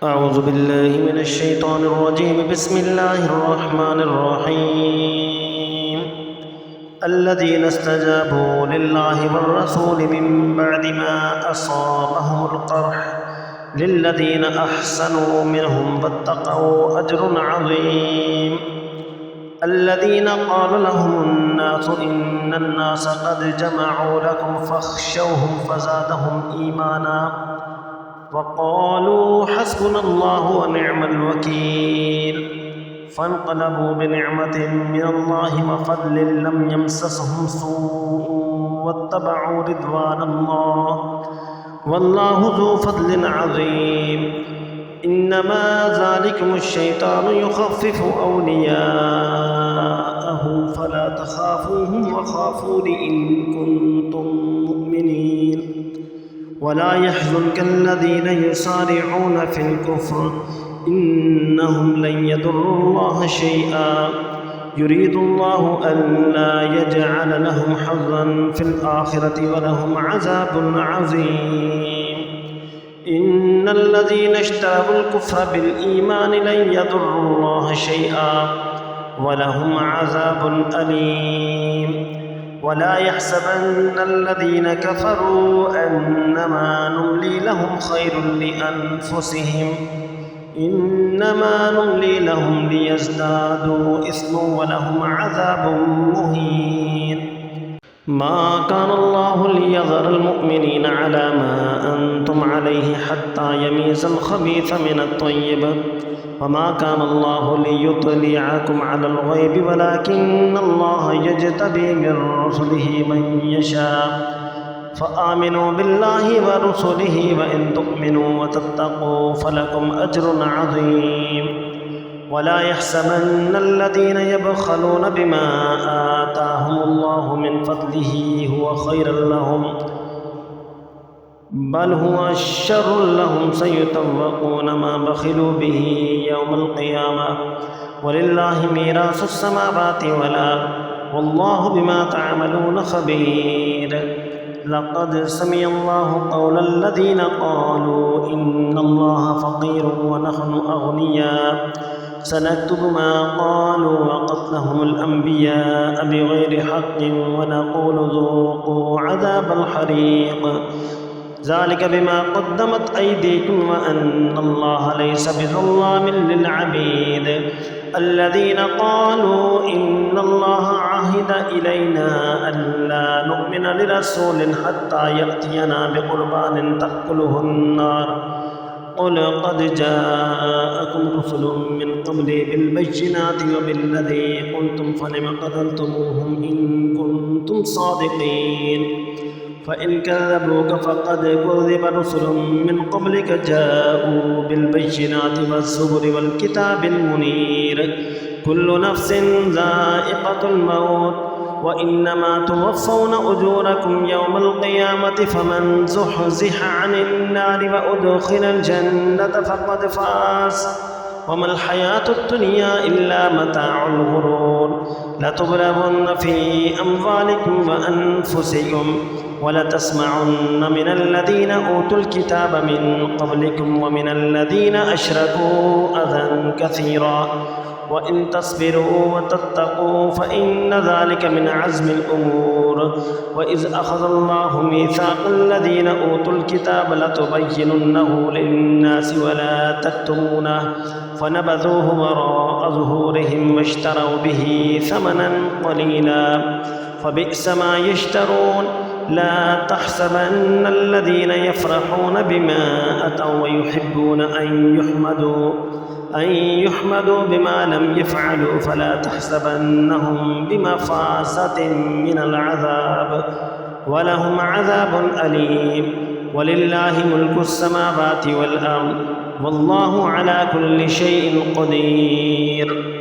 أعوذ بالله من الشيطان الرجيم بسم الله الرحمن الرحيم الذين استجابوا لله والرسول من بعد ما أصابهم القرح للذين أحسنوا منهم واتقوا أجر عظيم الذين قال لهم الناس إن الناس قد جمعوا لكم فاخشوهم فزادهم إيمانا وقالوا حسبنا الله ونعم الوكيل فانقلبوا بنعمة من الله وفضل لم يمسسهم سوء واتبعوا رضوان الله والله ذو فضل عظيم إنما ذلكم الشيطان يخفف أولياءه فلا تخافوهم وخافون إن كنتم مؤمنين ولا يحزنك الذين يسارعون في الكفر إنهم لن يضروا الله شيئا يريد الله ألا يجعل لهم حظا في الآخرة ولهم عذاب عظيم إن الذين اشتروا الكفر بالإيمان لن يضروا الله شيئا ولهم عذاب أليم ولا يحسبن الذين كفروا أنما نملي لهم خير لأنفسهم إنما نملي لهم ليزدادوا إثما ولهم عذاب مهين ما كان الله ليذر المؤمنين على ما أنتم عليه حتى يميز الخبيث من الطيب وما كان الله ليطلعكم على الغيب ولكن الله يجتبي من رسله من يشاء فآمنوا بالله ورسله وإن تؤمنوا وتتقوا فلكم أجر عظيم ولا يحسبن الذين يبخلون بما آتاهم الله من فضله هو خير لهم بل هو شر لهم سيطوقون ما بخلوا به يوم القيامة ولله ميراث السماوات والأرض والله بما تعملون خبير لقد سمع الله قول الذين قالوا إن الله فقير ونحن أغنياء سنكتب ما قالوا وقتلهم الأنبياء بغير حق ونقول ذوقوا عذاب الحريق ذلك بما قدمت أيديكم وأن الله ليس بظلام للعبيد الذين قالوا إن الله عهد إلينا ألا نؤمن لرسول حتى يأتينا بقربان تأكله النار قل قد جاءكم رسل من قبلي بالبينات وبالذي قلتم فلم قتلتموهم إن كنتم صادقين فإن كذبوك فقد كذب رسل من قبلك جاءوا بالبينات والزبر والكتاب المنير كل نفس ذائقة الموت وإنما توفون أجوركم يوم القيامة فمن زحزح عن النار وأدخل الجنة فقد فاز وما الحياة الدنيا إلا متاع الغرور لتبلغن في أموالكم وأنفسكم ولتسمعن من الذين أوتوا الكتاب من قبلكم ومن الذين أشركوا أذى كثيرا وإن تصبروا وتتقوا فإن ذلك من عزم الأمور وإذ أخذ الله ميثاق الذين أوتوا الكتاب لتبيننه للناس ولا تكتمونه فنبذوه وراء ظهورهم واشتروا به ثمنا قليلا فبئس ما يشترون لا تحسبن الذين يفرحون بما أتوا ويحبون أن يحمدوا بما لم يفعلوا فلا تحسبنهم بمفازة من العذاب ولهم عذاب أليم ولله ملك السماوات والأرض والله على كل شيء قدير